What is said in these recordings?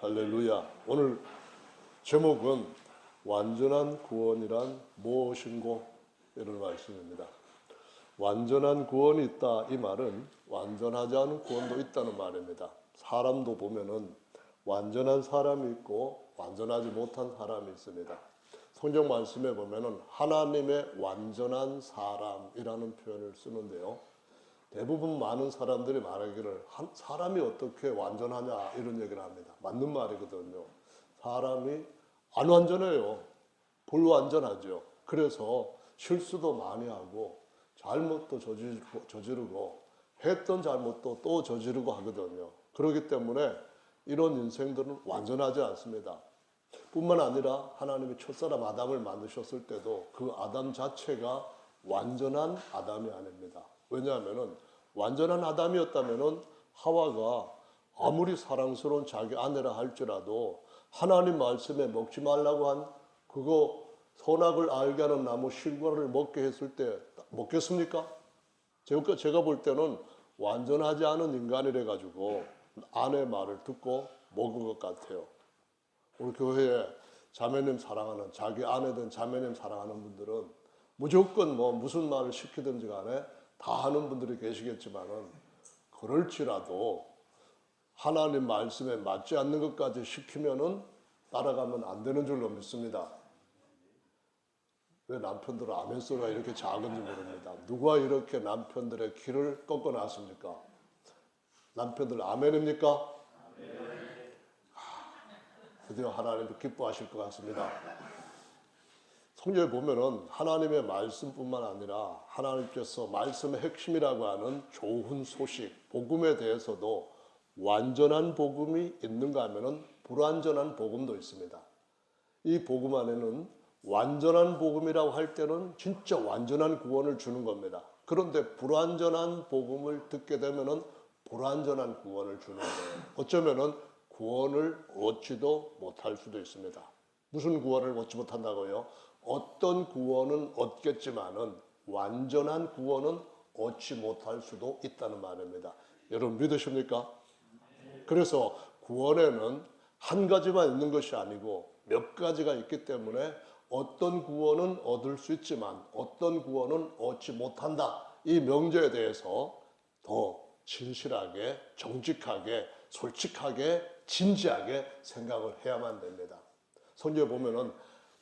할렐루야. 오늘 제목은 완전한 구원이란 무엇인고? 이런 말씀입니다. 완전한 구원이 있다, 이 말은 완전하지 않은 구원도 있다는 말입니다. 사람도 보면은 완전한 사람이 있고 완전하지 못한 사람이 있습니다. 성경 말씀에 보면은 하나님의 완전한 사람이라는 표현을 쓰는데요. 대부분 많은 사람들이 말하기를 사람이 어떻게 완전하냐 이런 얘기를 합니다. 맞는 말이거든요. 사람이 안 완전해요. 불완전하죠. 그래서 실수도 많이 하고 잘못도 저지르고 했던 잘못도 또 저지르고 하거든요. 그렇기 때문에 이런 인생들은 완전하지 않습니다. 뿐만 아니라 하나님이 첫사람 아담을 만드셨을 때도 그 아담 자체가 완전한 아담이 아닙니다. 왜냐하면은 완전한 아담이었다면은 하와가 아무리 사랑스러운 자기 아내라 할지라도 하나님 말씀에 먹지 말라고 한 그거 선악을 알게 하는 나무 실과를 먹게 했을 때 먹겠습니까? 제가 볼 때는 완전하지 않은 인간이래 가지고 아내 말을 듣고 먹은 것 같아요. 우리 교회에 자매님 사랑하는 자기 아내든 자매님 사랑하는 분들은 무조건 무슨 말을 시키든지 간에 다 하는 분들이 계시겠지만은 그럴지라도 하나님 말씀에 맞지 않는 것까지 시키면은 따라가면 안 되는 줄로 믿습니다. 왜 남편들은 아멘 소리가 이렇게 작은지 모릅니다. 누가 이렇게 남편들의 귀를 꺾어놨습니까? 남편들 아멘입니까? 드디어 하나님도 기뻐하실 것 같습니다. 성경에 보면은 하나님의 말씀뿐만 아니라 하나님께서 말씀의 핵심이라고 하는 좋은 소식, 복음에 대해서도 완전한 복음이 있는가 하면은 불완전한 복음도 있습니다. 이 복음 안에는 완전한 복음이라고 할 때는 진짜 완전한 구원을 주는 겁니다. 그런데 불완전한 복음을 듣게 되면은 불완전한 구원을 주는 거예요. 어쩌면은 구원을 얻지도 못할 수도 있습니다. 무슨 구원을 얻지 못한다고요? 어떤 구원은 얻겠지만은 완전한 구원은 얻지 못할 수도 있다는 말입니다. 여러분 믿으십니까? 그래서 구원에는 한 가지만 있는 것이 아니고 몇 가지가 있기 때문에 어떤 구원은 얻을 수 있지만 어떤 구원은 얻지 못한다. 이 명제에 대해서 더 진실하게, 정직하게, 솔직하게, 진지하게 생각을 해야만 됩니다. 성경에 보면은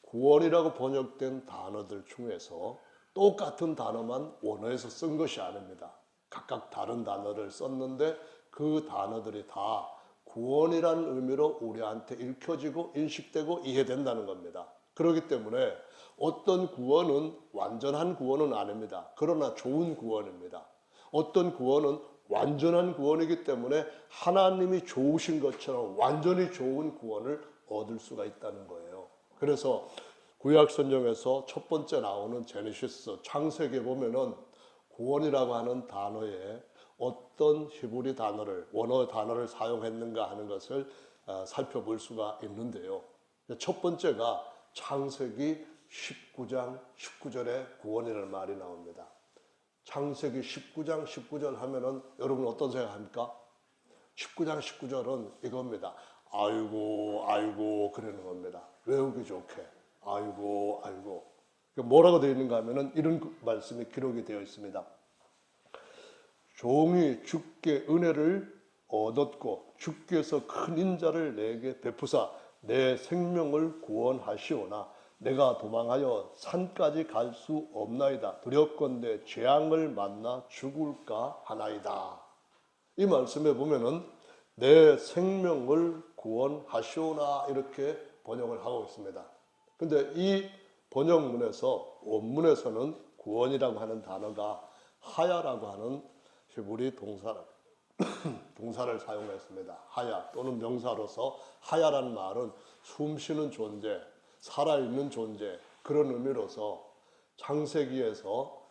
구원이라고 번역된 단어들 중에서 똑같은 단어만 원어에서 쓴 것이 아닙니다. 각각 다른 단어를 썼는데 그 단어들이 다 구원이라는 의미로 우리한테 읽혀지고 인식되고 이해된다는 겁니다. 그렇기 때문에 어떤 구원은 완전한 구원은 아닙니다. 그러나 좋은 구원입니다. 어떤 구원은 완전한 구원이기 때문에 하나님이 좋으신 것처럼 완전히 좋은 구원을 얻을 수가 있다는 거예요. 그래서 구약 성경에서 첫 번째 나오는 제네시스 창세기에 보면은 구원이라고 하는 단어에 어떤 히브리 단어를 원어 단어를 사용했는가 하는 것을 살펴볼 수가 있는데요. 첫 번째가 창세기 19장 19절에 구원이라는 말이 나옵니다. 창세기 19장 19절 하면은 여러분 어떤 생각합니까? 19장 19절은 이겁니다. 아이고 아이고 그러는 겁니다. 외우기 좋게 아이고 아이고. 뭐라고 되어 있는가 하면은 이런 말씀이 기록이 되어 있습니다. 종이 주께 은혜를 얻었고 주께서 큰 인자를 내게 베푸사 내 생명을 구원하시오나 내가 도망하여 산까지 갈 수 없나이다. 두렵건대 재앙을 만나 죽을까 하나이다. 이 말씀에 보면은 내 생명을 구원하시오나 이렇게 번역을 하고 있습니다. 근데 이 번역문에서 원문에서는 구원이라고 하는 단어가 하야라고 하는 히브리 동사를 사용했습니다. 하야 또는 명사로서 하야라는 말은 숨쉬는 존재, 살아있는 존재 그런 의미로서 창세기에서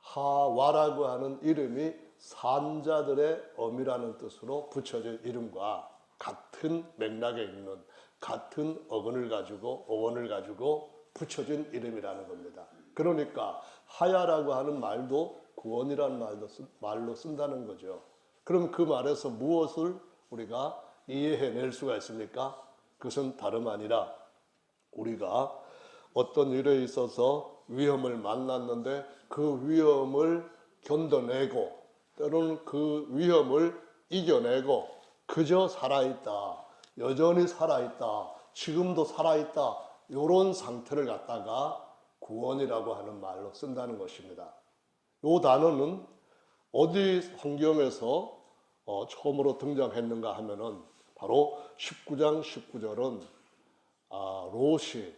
하와라고 하는 이름이 산자들의 어미라는 뜻으로 붙여진 이름과 같은 맥락에 있는 같은 어원을 가지고 붙여진 이름이라는 겁니다. 그러니까 하야라고 하는 말도 구원이라는 말로 쓴다는 거죠. 그럼 그 말에서 무엇을 우리가 이해해낼 수가 있습니까? 그것은 다름 아니라 우리가 어떤 일에 있어서 위험을 만났는데 그 위험을 견뎌내고 때로는 그 위험을 이겨내고 그저 살아있다, 여전히 살아있다, 지금도 살아있다, 이런 상태를 갖다가 구원이라고 하는 말로 쓴다는 것입니다. 이 단어는 어디 성경에서 처음으로 등장했는가 하면은 바로 19장 19절은 롯이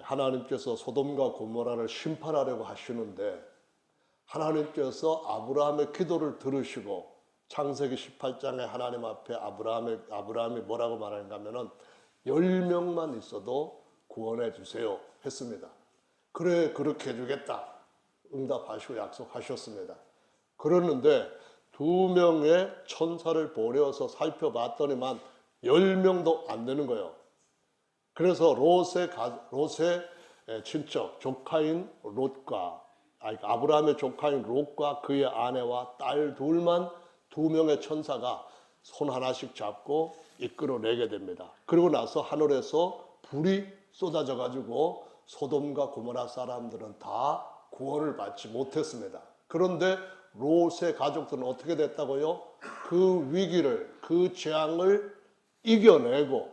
하나님께서 소돔과 고모라를 심판하려고 하시는데 하나님께서 아브라함의 기도를 들으시고 창세기 18장에 하나님 앞에 아브라함이 뭐라고 말하는가 하면은 10명만 있어도 구원해 주세요 했습니다. 그래 그렇게 해주겠다 응답하시고 약속하셨습니다. 그러는데 2명의 천사를 보내어서 살펴봤더니만 10명도 안 되는 거예요. 그래서 롯의 친척 조카인 롯과 아브라함의 조카인 롯과 그의 아내와 딸 둘만 2명의 천사가 손 하나씩 잡고 이끌어내게 됩니다. 그리고 나서 하늘에서 불이 쏟아져 가지고 소돔과 고모라 사람들은 다 구원을 받지 못했습니다. 그런데 롯의 가족들은 어떻게 됐다고요? 그 위기를, 그 재앙을 이겨내고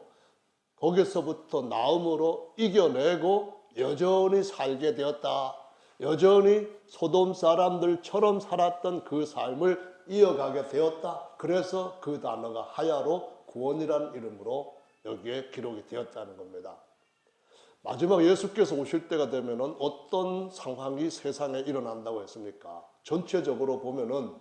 거기서부터 나음으로 이겨내고 여전히 살게 되었다. 여전히 소돔 사람들처럼 살았던 그 삶을 이어가게 되었다. 그래서 그 단어가 하야로 구원이라는 이름으로 여기에 기록이 되었다는 겁니다. 마지막 예수께서 오실 때가 되면은 어떤 상황이 세상에 일어난다고 했습니까? 전체적으로 보면은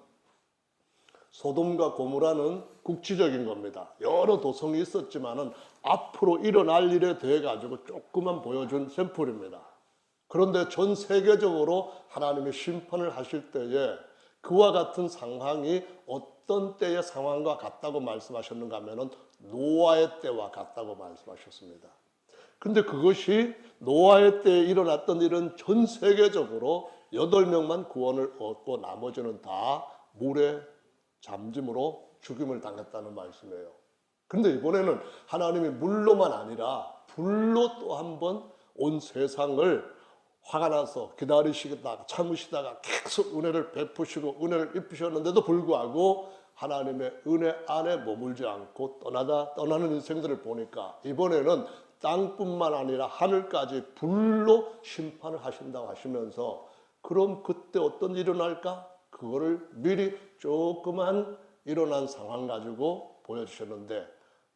소돔과 고모라는 국지적인 겁니다. 여러 도성이 있었지만은 앞으로 일어날 일에 대해 가지고 조금만 보여준 샘플입니다. 그런데 전 세계적으로 하나님이 심판을 하실 때에 그와 같은 상황이 어떤 때의 상황과 같다고 말씀하셨는가 하면은 노아의 때와 같다고 말씀하셨습니다. 근데 그것이 노아의 때에 일어났던 일은 전 세계적으로 8명만 구원을 얻고 나머지는 다 물에 잠짐으로 죽임을 당했다는 말씀이에요. 그런데 이번에는 하나님이 물로만 아니라 불로 또 한 번 온 세상을 화가 나서 기다리시다가 참으시다가 계속 은혜를 베푸시고 은혜를 입히셨는데도 불구하고 하나님의 은혜 안에 머물지 않고 떠나는 인생들을 보니까 이번에는 땅뿐만 아니라 하늘까지 불로 심판을 하신다고 하시면서 그럼 그때 어떤 일이 일어날까? 그거를 미리 조그만 일어난 상황 가지고 보여주셨는데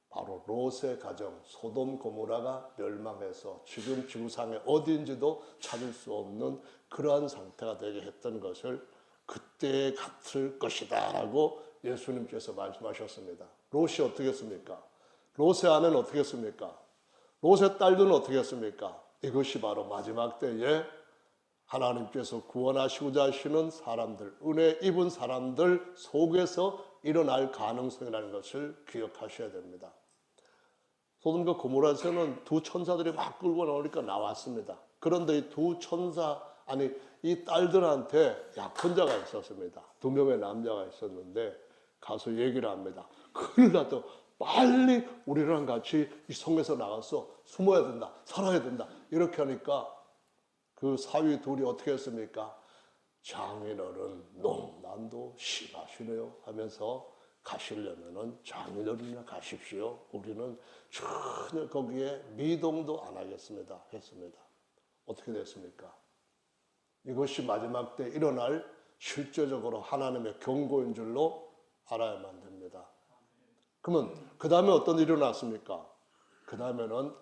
바로 롯의 가정 소돔 고모라가 멸망해서 지금 지구상에 어디인지도 찾을 수 없는 그러한 상태가 되게 했던 것을 그때 같을 것이다 라고 예수님께서 말씀하셨습니다. 롯이 어떻게 했습니까? 롯의 아내는 어떻게 했습니까? 롯의 딸들은 어떻게 했습니까? 이것이 바로 마지막 때에 하나님께서 구원하시고자 하시는 사람들, 은혜 입은 사람들 속에서 일어날 가능성이라는 것을 기억하셔야 됩니다. 소돔과 고모라에서는 두 천사들이 막 끌고 나오니까 나왔습니다. 그런데 이 딸들한테 약혼자가 있었습니다. 2명의 남자가 있었는데 가서 얘기를 합니다. 큰일 났다. 빨리 우리랑 같이 이 성에서 나가서 숨어야 된다. 살아야 된다. 이렇게 하니까 그 사위 둘이 어떻게 했습니까? 장인어른 농난도 심하시네요 하면서 가시려면은 장인어른이나 가십시오. 우리는 전혀 거기에 미동도 안 하겠습니다. 했습니다. 어떻게 됐습니까? 이것이 마지막 때 일어날 실제적으로 하나님의 경고인 줄로 알아야만 됩니다. 그러면 그 다음에 어떤 일이 일어났습니까? 그 다음에는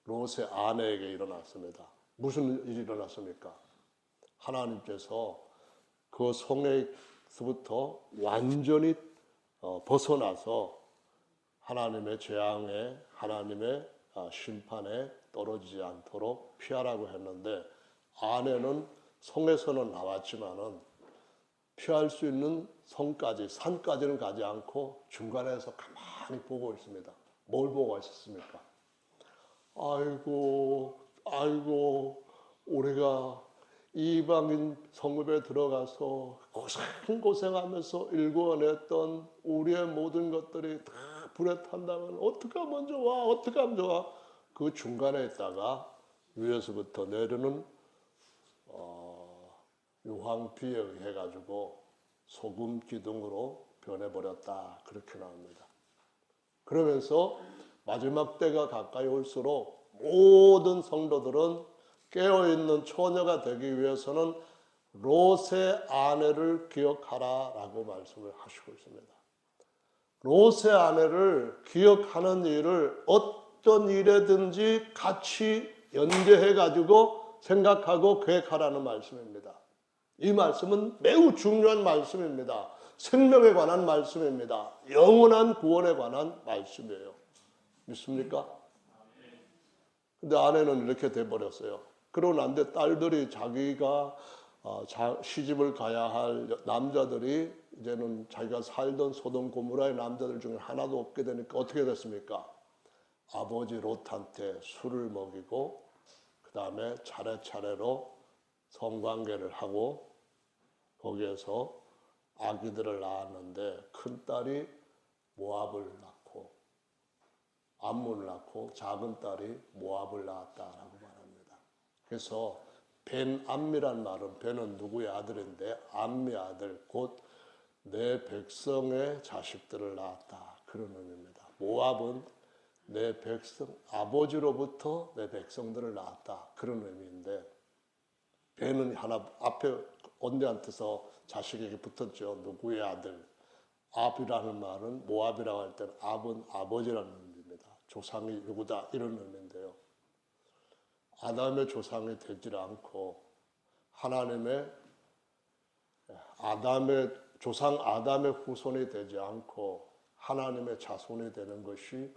롯의 아내에게 일어났습니다. 무슨 일이 일어났습니까? 하나님께서 그 성에서부터 완전히 벗어나서 하나님의 재앙에 하나님의 심판에 떨어지지 않도록 피하라고 했는데 아내는 성에서는 나왔지만은 피할 수 있는 성까지 산까지는 가지 않고 중간에서 가만히 보고 있습니다. 뭘 보고 있었습니까? 아이고 우리가 이방인 성읍에 들어가서 고생하면서 일구어냈던 우리의 모든 것들이 다 불에 탄다면 어떻게 하면 좋아? 어떻게 하면 좋아? 그 중간에 있다가 위에서부터 내려는 유황비에 의해 가지고 소금 기둥으로 변해버렸다. 그렇게 나옵니다. 그러면서 마지막 때가 가까이 올수록 모든 성도들은 깨어있는 처녀가 되기 위해서는 롯의 아내를 기억하라라고 말씀을 하시고 있습니다. 롯의 아내를 기억하는 일을 어떤 일에든지 같이 연계해 가지고 생각하고 계획하라는 말씀입니다. 이 말씀은 매우 중요한 말씀입니다. 생명에 관한 말씀입니다. 영원한 구원에 관한 말씀이에요. 믿습니까? 근데 아내는 이렇게 돼버렸어요. 그러고 난 뒤에 딸들이 자기가 시집을 가야 할 남자들이 이제는 자기가 살던 소돔 고모라의 남자들 중에 하나도 없게 되니까 어떻게 됐습니까? 아버지 롯한테 술을 먹이고 그 다음에 차례차례로 성관계를 하고 거기에서 아기들을 낳았는데 큰딸이 모압을 낳고 암몬을 낳고 작은 딸이 모압을 낳았다라고 말합니다. 그래서 벤암미란 말은 벤은 누구의 아들인데 암미 아들 곧 내 백성의 자식들을 낳았다 그런 의미입니다. 모압은 내 백성 아버지로부터 내 백성들을 낳았다 그런 의미인데 벤은 하나 앞에 언니한테서 자식에게 붙었죠. 누구의 아들. 압이라는 말은 모압이라고 할 때는 압은 아버지라는 의미입니다. 조상이 누구다 이런 의미인데요. 아담의 조상이 되질 않고 하나님의 조상 아담의 후손이 되지 않고 하나님의 자손이 되는 것이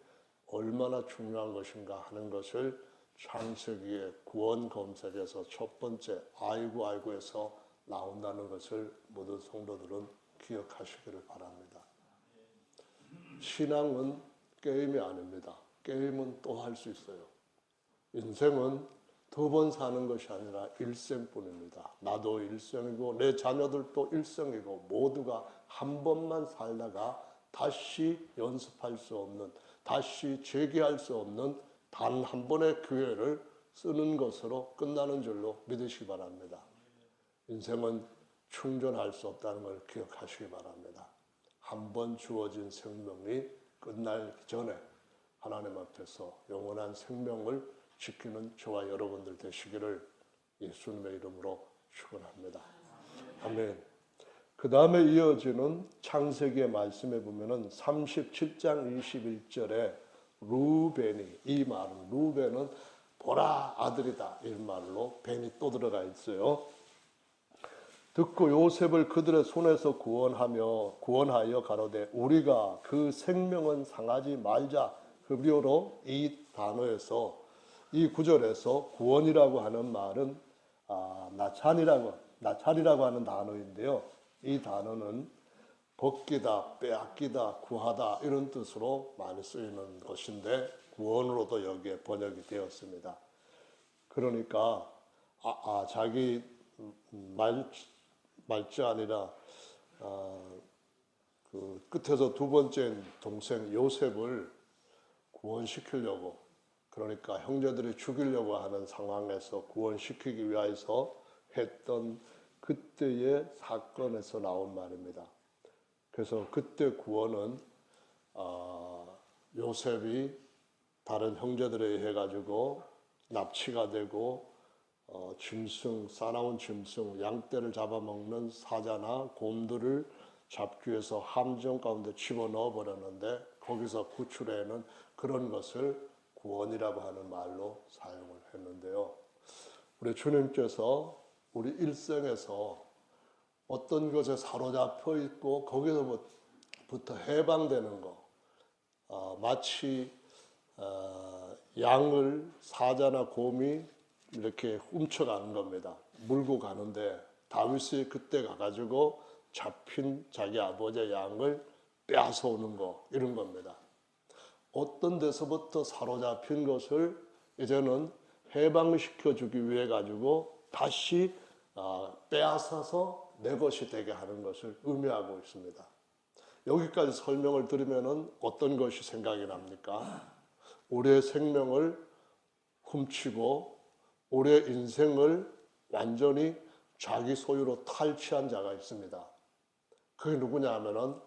얼마나 중요한 것인가 하는 것을 창세기의 구원 검색에서 첫 번째 아이고에서 나온다는 것을 모든 성도들은 기억하시기를 바랍니다. 신앙은 게임이 아닙니다. 게임은 또 할 수 있어요. 인생은 두 번 사는 것이 아니라 일생뿐입니다. 나도 일생이고 내 자녀들도 일생이고 모두가 한 번만 살다가 다시 연습할 수 없는, 다시 재기할 수 없는 단 한 번의 기회를 쓰는 것으로 끝나는 줄로 믿으시기 바랍니다. 인생은 충전할 수 없다는 걸 기억하시기 바랍니다. 한 번 주어진 생명이 끝나기 전에 하나님 앞에서 영원한 생명을 지키는 저와 여러분들 되시기를 예수님의 이름으로 축원합니다. 아멘. 그 다음에 이어지는 창세기의 말씀에 보면은 37장 21절에 루벤이, 이 말은 루벤은 보라 아들이다 이 말로 벤이 또 들어가 있어요. 듣고 요셉을 그들의 손에서 구원하여 가로되 우리가 그 생명은 상하지 말자. 흡리어로 이 단어에서 이 구절에서 구원이라고 하는 말은 나찰이라고 하는 단어인데요. 이 단어는 벗기다, 빼앗기다, 구하다 이런 뜻으로 많이 쓰이는 것인데 구원으로도 여기에 번역이 되었습니다. 그러니까 자기 말자 아니라 그 끝에서 두 번째 동생 요셉을 구원시키려고, 그러니까 형제들이 죽이려고 하는 상황에서 구원시키기 위해서 했던 그때의 사건에서 나온 말입니다. 그래서 그때 구원은 요셉이 다른 형제들에 의해 가지고 납치가 되고 싸나운 짐승, 양떼를 잡아먹는 사자나 곰들을 잡기 위해서 함정 가운데 집어넣어 버렸는데 거기서 구출해내는 그런 것을 구원이라고 하는 말로 사용을 했는데요. 우리 주님께서 우리 일생에서 어떤 것에 사로잡혀 있고 거기서부터 해방되는 거, 마치 양을 사자나 곰이 이렇게 훔쳐가는 겁니다. 물고 가는데 다윗이 그때 가가지고 잡힌 자기 아버지의 양을 빼앗아오는 거 이런 겁니다. 어떤 데서부터 사로잡힌 것을 이제는 해방시켜주기 위해 가지고 다시 빼앗아서 내 것이 되게 하는 것을 의미하고 있습니다. 여기까지 설명을 들으면은 어떤 것이 생각이 납니까? 우리의 생명을 훔치고 우리의 인생을 완전히 자기 소유로 탈취한 자가 있습니다. 그게 누구냐 하면은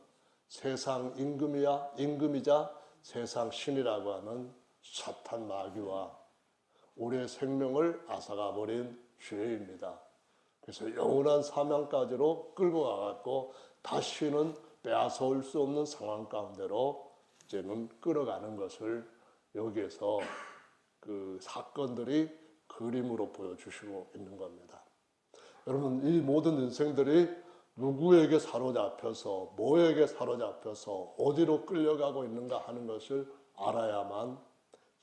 세상 임금이자 세상 신이라고 하는 사탄 마귀와 우리의 생명을 앗아가 버린 죄입니다. 그래서 영원한 사망까지로 끌고 가갖고 다시는 빼앗아올 수 없는 상황 가운데로 이제는 끌어가는 것을 여기에서 그 사건들이 그림으로 보여주시고 있는 겁니다. 여러분, 이 모든 인생들이 누구에게 사로잡혀서 뭐에게 사로잡혀서 어디로 끌려가고 있는가 하는 것을 알아야만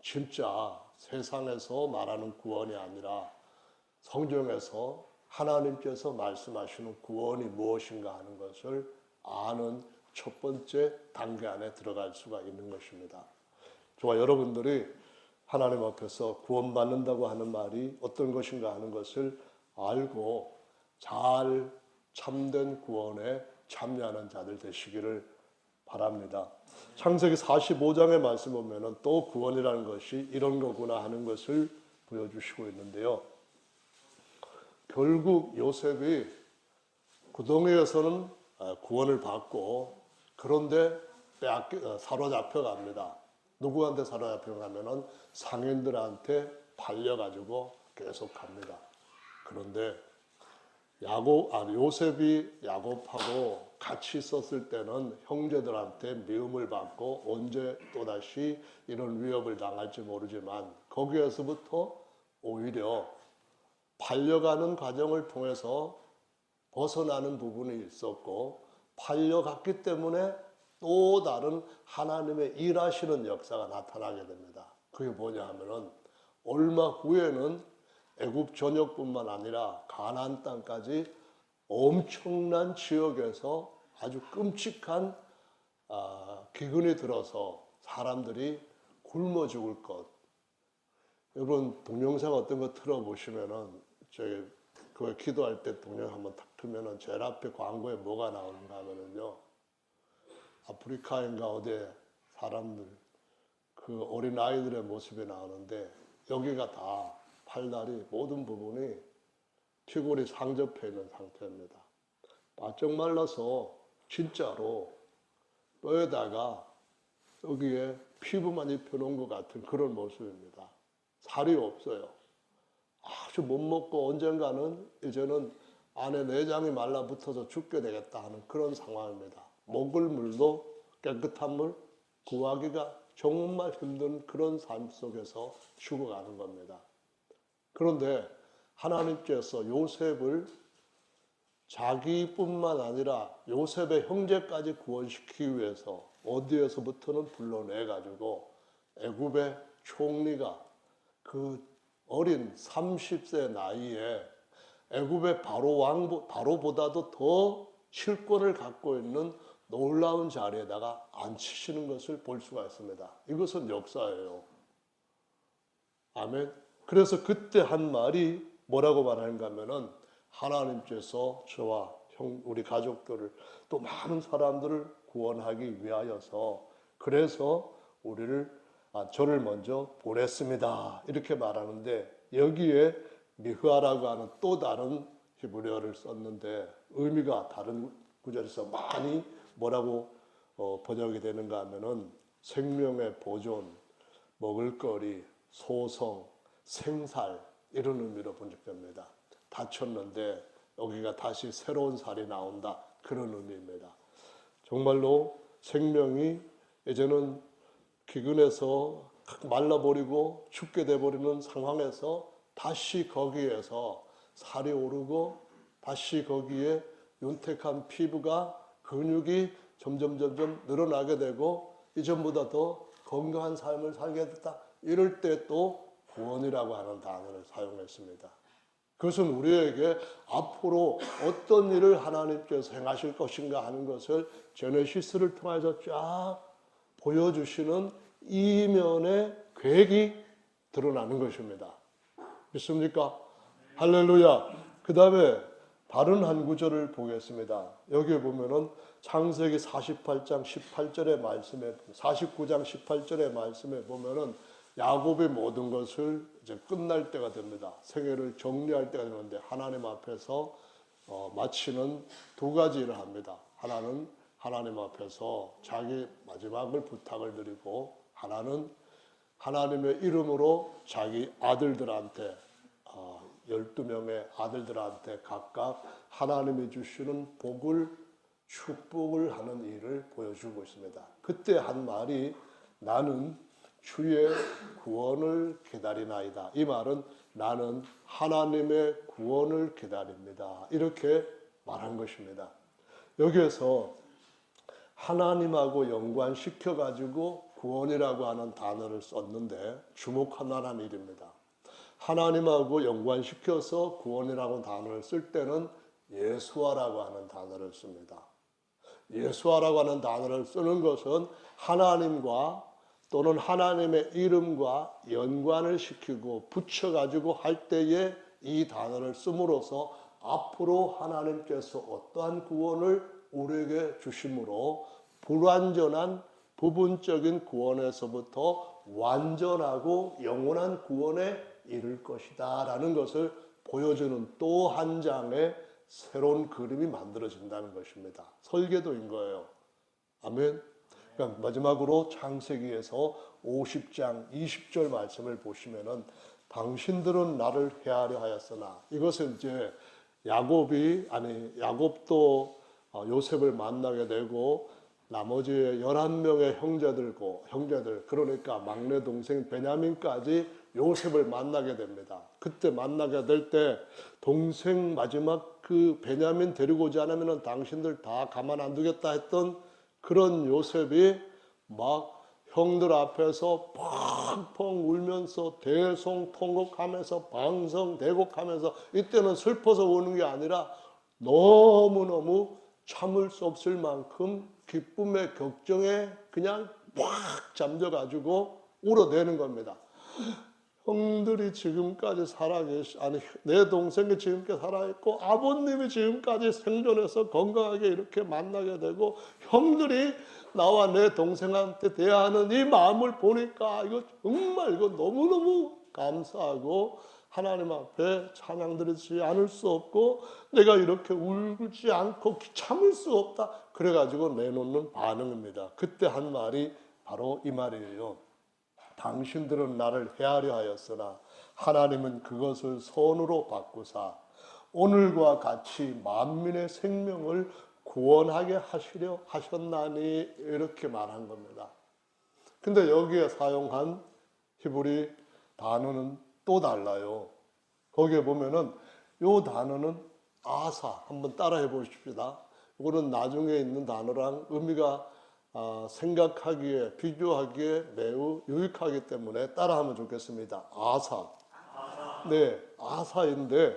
진짜 세상에서 말하는 구원이 아니라 성경에서 하나님께서 말씀하시는 구원이 무엇인가 하는 것을 아는 첫 번째 단계 안에 들어갈 수가 있는 것입니다. 저와 여러분들이 하나님 앞에서 구원받는다고 하는 말이 어떤 것인가 하는 것을 알고 잘 참된 구원에 참여하는 자들 되시기를 바랍니다. 창세기 45장의 말씀 보면은 또 구원이라는 것이 이런 거구나 하는 것을 보여주시고 있는데요. 결국 요셉이 구덩이에서는 구원을 받고 그런데 사로잡혀 갑니다. 누구한테 사로잡혀 가면은 상인들한테 팔려가지고 계속 갑니다. 그런데 요셉이 야곱하고 같이 있었을 때는 형제들한테 미움을 받고 언제 또다시 이런 위협을 당할지 모르지만 거기에서부터 오히려 팔려가는 과정을 통해서 벗어나는 부분이 있었고 팔려갔기 때문에 또 다른 하나님의 일하시는 역사가 나타나게 됩니다. 그게 뭐냐 하면은 얼마 후에는 애굽 전역뿐만 아니라 가나안 땅까지 엄청난 지역에서 아주 끔찍한 기근이 들어서 사람들이 굶어 죽을 것. 여러분 동영상 어떤 거 틀어보시면은 저기 그 기도할 때 동영상 한번 탁 틀면은 제일 앞에 광고에 뭐가 나오는가 하면은요. 아프리카인가 어디에 사람들 그 어린 아이들의 모습이 나오는데 여기가 다 팔다리 모든 부분이 피골이 상접해 있는 상태입니다. 바짝 말라서 진짜로 뼈에다가 여기에 피부만 입혀놓은 것 같은 그런 모습입니다. 살이 없어요. 아주 못 먹고 언젠가는 이제는 안에 내장이 말라붙어서 죽게 되겠다 하는 그런 상황입니다. 먹을 물도 깨끗한 물 구하기가 정말 힘든 그런 삶 속에서 죽어가는 겁니다. 그런데 하나님께서 요셉을 자기뿐만 아니라 요셉의 형제까지 구원시키기 위해서 어디에서부터는 불러내가지고 애굽의 총리가 그 어린 30세 나이에 애굽의 바로보다도 더 실권을 갖고 있는 놀라운 자리에다가 앉히시는 것을 볼 수가 있습니다. 이것은 역사예요. 아멘. 그래서 그때 한 말이 뭐라고 말하는가 하면은 하나님께서 저와 우리 가족들을 또 많은 사람들을 구원하기 위하여서 그래서 저를 먼저 보냈습니다. 이렇게 말하는데 여기에 미흐아라고 하는 또 다른 히브리어를 썼는데 의미가 다른 구절에서 많이 뭐라고 번역이 되는가 하면은 생명의 보존, 먹을거리, 소성, 생살 이런 의미로 번역됩니다. 다쳤는데 여기가 다시 새로운 살이 나온다 그런 의미입니다. 정말로 생명이 이제는 기근에서 말라버리고 죽게 돼버리는 상황에서 다시 거기에서 살이 오르고 다시 거기에 윤택한 피부가 근육이 점점 늘어나게 되고 이전보다 더 건강한 삶을 살게 됐다. 이럴 때 또 구원이라고 하는 단어를 사용했습니다. 그것은 우리에게 앞으로 어떤 일을 하나님께서 행하실 것인가 하는 것을 제네시스를 통해서 쫙 보여주시는 이면의 계획이 드러나는 것입니다. 믿습니까? 할렐루야. 그 다음에 다른 한 구절을 보겠습니다. 여기에 보면은 창세기 48장 18절의 말씀에 49장 18절의 말씀에 보면은 야곱의 모든 것을 이제 끝날 때가 됩니다. 생애를 정리할 때가 되는데 하나님 앞에서 마치는 두 가지 일을 합니다. 하나는 하나님 앞에서 자기 마지막을 부탁을 드리고 하나는 하나님의 이름으로 자기 아들들한테 12명의 아들들한테 각각 하나님이 주시는 복을 축복을 하는 일을 보여주고 있습니다. 그때 한 말이 나는 주의 구원을 기다리나이다. 이 말은 나는 하나님의 구원을 기다립니다. 이렇게 말한 것입니다. 여기에서 하나님하고 연관시켜 가지고 구원이라고 하는 단어를 썼는데 주목할 만한 일입니다. 하나님하고 연관시켜서 구원이라고 단어를 쓸 때는 예수아라고 하는 단어를 씁니다. 예수아라고 하는 단어를 쓰는 것은 하나님과 또는 하나님의 이름과 연관을 시키고 붙여가지고 할 때에 이 단어를 씀으로써 앞으로 하나님께서 어떠한 구원을 우리에게 주심으로 불완전한 부분적인 구원에서부터 완전하고 영원한 구원에 이를 것이다 라는 것을 보여주는 또 한 장의 새로운 그림이 만들어진다는 것입니다. 설계도인 거예요. 아멘. 그러니까 마지막으로 창세기에서 50장 20절 말씀을 보시면은 당신들은 나를 헤아려 하였으나 이것은 이제 야곱도 요셉을 만나게 되고 나머지 11명의 형제들 그러니까 막내 동생 베냐민까지 요셉을 만나게 됩니다. 그때 만나게 될 때 동생 마지막 그 베냐민 데리고 오지 않으면 당신들 다 가만 안 두겠다 했던 그런 요셉이 막 형들 앞에서 펑펑 울면서 대성통곡하면서 방성대곡하면서 이때는 슬퍼서 우는 게 아니라 너무너무 참을 수 없을 만큼 기쁨의 격정에 그냥 꽉 잠겨가지고 울어대는 겁니다. 형들이 지금까지 내 동생이 지금까지 살아있고 아버님이 지금까지 생존해서 건강하게 이렇게 만나게 되고 형들이 나와 내 동생한테 대하는 이 마음을 보니까 이거 정말 이거 너무너무 감사하고 하나님 앞에 찬양 드리지 않을 수 없고 내가 이렇게 울지 않고 참을 수 없다. 그래가지고 내놓는 반응입니다. 그때 한 말이 바로 이 말이에요. 당신들은 나를 헤아려 하였으나 하나님은 그것을 선으로 바꾸사 오늘과 같이 만민의 생명을 구원하게 하시려 하셨나니 이렇게 말한 겁니다. 근데 여기에 사용한 히브리 단어는 또 달라요. 거기에 보면은 이 단어는 아사 한번 따라해 보십시다. 이거는 나중에 있는 단어랑 의미가 생각하기에 비교하기에 매우 유익하기 때문에 따라하면 좋겠습니다. 아사. 네, 아사인데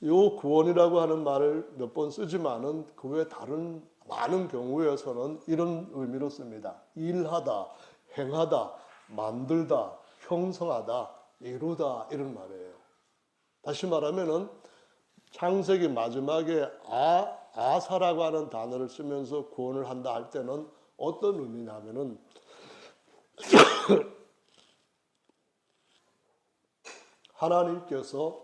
요 구원이라고 하는 말을 몇 번 쓰지만은 그 외 다른 많은 경우에서는 이런 의미로 씁니다. 일하다, 행하다, 만들다, 형성하다, 이루다 이런 말이에요. 다시 말하면은 창세기 마지막에 아사라고 하는 단어를 쓰면서 구원을 한다 할 때는 어떤 의미냐면은 하나님께서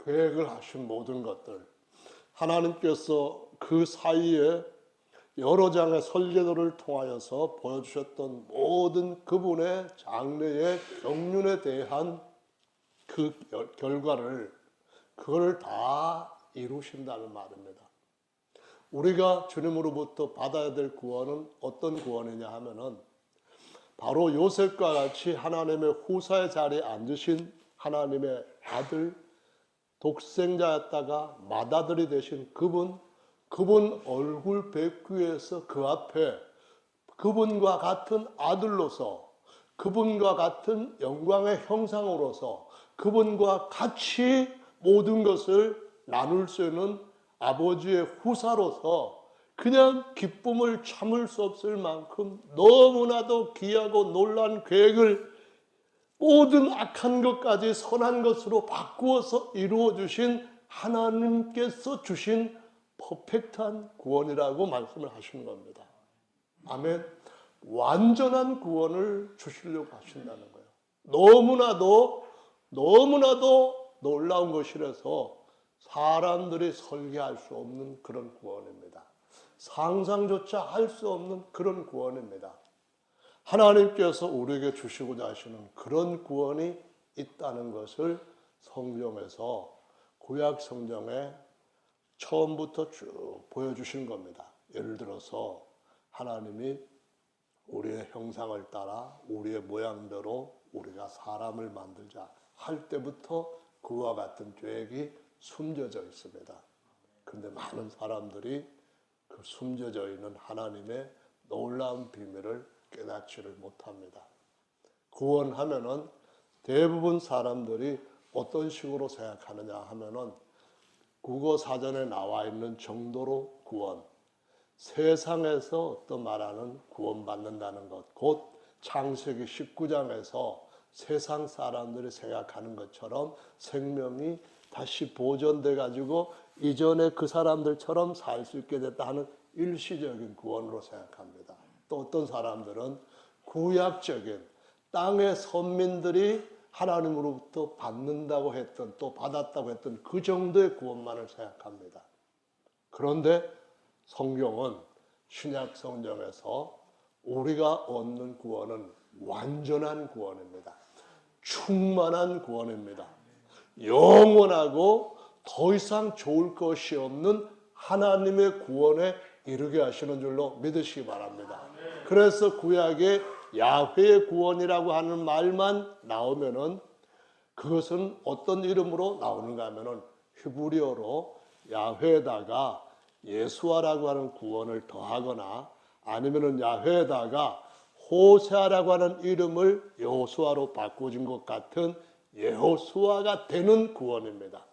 계획을 하신 모든 것들, 하나님께서 그 사이에 여러 장의 설계도를 통하여서 보여주셨던 모든 그분의 장래의 경륜에 대한 그 결과를 그걸 다 이루신다는 말입니다. 우리가 주님으로부터 받아야 될 구원은 어떤 구원이냐 하면은 바로 요셉과 같이 하나님의 후사의 자리에 앉으신 하나님의 아들, 독생자였다가 맏아들이 되신 그분 얼굴 뵙기 위해서 그 앞에 그분과 같은 아들로서 그분과 같은 영광의 형상으로서 그분과 같이 모든 것을 나눌 수 있는 아버지의 후사로서 그냥 기쁨을 참을 수 없을 만큼 너무나도 귀하고 놀라운 계획을 모든 악한 것까지 선한 것으로 바꾸어서 이루어 주신 하나님께서 주신 퍼펙트한 구원이라고 말씀을 하시는 겁니다. 아멘. 완전한 구원을 주시려고 하신다는 거예요. 너무나도 놀라운 것이라서 사람들이 설계할 수 없는 그런 구원입니다. 상상조차 할 수 없는 그런 구원입니다. 하나님께서 우리에게 주시고자 하시는 그런 구원이 있다는 것을 성경에서, 구약 성경에 처음부터 쭉 보여주시는 겁니다. 예를 들어서 하나님이 우리의 형상을 따라 우리의 모양대로 우리가 사람을 만들자 할 때부터 그와 같은 계획이 숨겨져 있습니다. 그런데 많은 사람들이 그 숨겨져 있는 하나님의 놀라운 비밀을 깨닫지를 못합니다. 구원하면은 대부분 사람들이 어떤 식으로 생각하느냐 하면은 국어 사전에 나와 있는 정도로 구원, 세상에서 어떤 말하는 구원받는다는 것, 곧 창세기 19장에서 세상 사람들이 생각하는 것처럼 생명이 다시 보존돼 가지고 이전에 그 사람들처럼 살 수 있게 됐다 하는 일시적인 구원으로 생각합니다. 또 어떤 사람들은 구약적인 땅의 선민들이 하나님으로부터 받는다고 했던, 또 받았다고 했던 그 정도의 구원만을 생각합니다. 그런데 성경은, 신약 성경에서 우리가 얻는 구원은 완전한 구원입니다. 충만한 구원입니다. 영원하고 더 이상 좋을 것이 없는 하나님의 구원에 이르게 하시는 줄로 믿으시기 바랍니다. 그래서 구약에 야훼의 구원이라고 하는 말만 나오면은 그것은 어떤 이름으로 나오는가 하면은 히브리어로 야훼에다가 예수아라고 하는 구원을 더하거나 아니면은 야훼에다가 호세아라고 하는 이름을 여호수아로 바꿔준 것 같은 여호수아가 되는 구원입니다.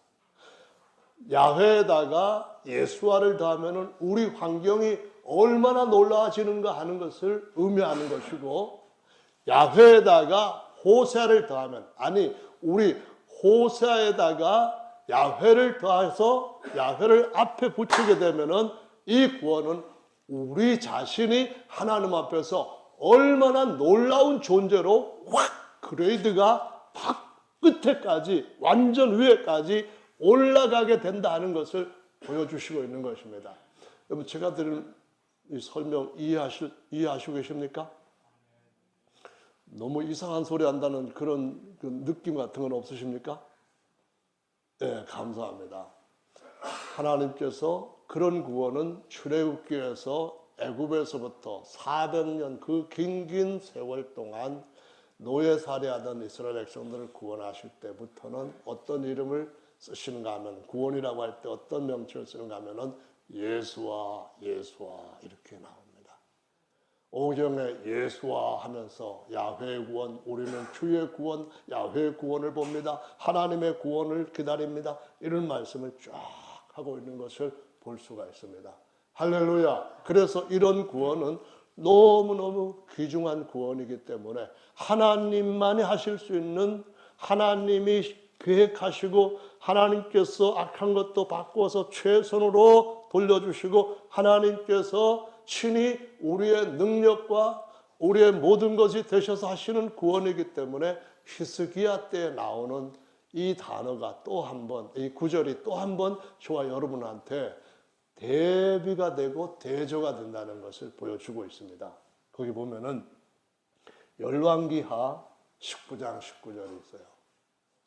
야훼에다가 예수아를 더하면은 우리 환경이 얼마나 놀라워지는가 하는 것을 의미하는 것이고, 야훼에다가 호세아를 더하면, 아니 우리 호세아에다가 야훼를 더해서 야훼를 앞에 붙이게 되면은 이 구원은 우리 자신이 하나님 앞에서 얼마나 놀라운 존재로 확 그레이드가 팍 끝에까지, 완전 위에까지 올라가게 된다는 것을 보여주시고 있는 것입니다. 여러분, 제가 드린 이 설명 이해하시고 계십니까? 너무 이상한 소리 한다는 그런 느낌 같은 건 없으십니까? 네, 감사합니다. 하나님께서 그런 구원은 출애굽기에서 애굽에서부터 400년 그 긴 세월 동안 노예살이하던 이스라엘 백성들을 구원하실 때부터는 어떤 이름을 쓰시는가 하면, 구원이라고 할 때 어떤 명칭을 쓰는가 하면은 예수와 이렇게 나옵니다. 오경에 예수와 하면서 야훼의 구원, 우리는 주의 구원, 야훼의 구원을 봅니다. 하나님의 구원을 기다립니다. 이런 말씀을 쫙 하고 있는 것을 볼 수가 있습니다. 할렐루야. 그래서 이런 구원은 너무너무 귀중한 구원이기 때문에 하나님만이 하실 수 있는, 하나님이 계획하시고 하나님께서 악한 것도 바꾸어서 최선으로 돌려주시고 하나님께서 친히 우리의 능력과 우리의 모든 것이 되셔서 하시는 구원이기 때문에 히스기야 때에 나오는 이 단어가 또 한 번, 이 구절이 또 한 번 저와 여러분한테 대비가 되고 대조가 된다는 것을 보여주고 있습니다. 거기 보면은 열왕기하 19장 19절이 있어요.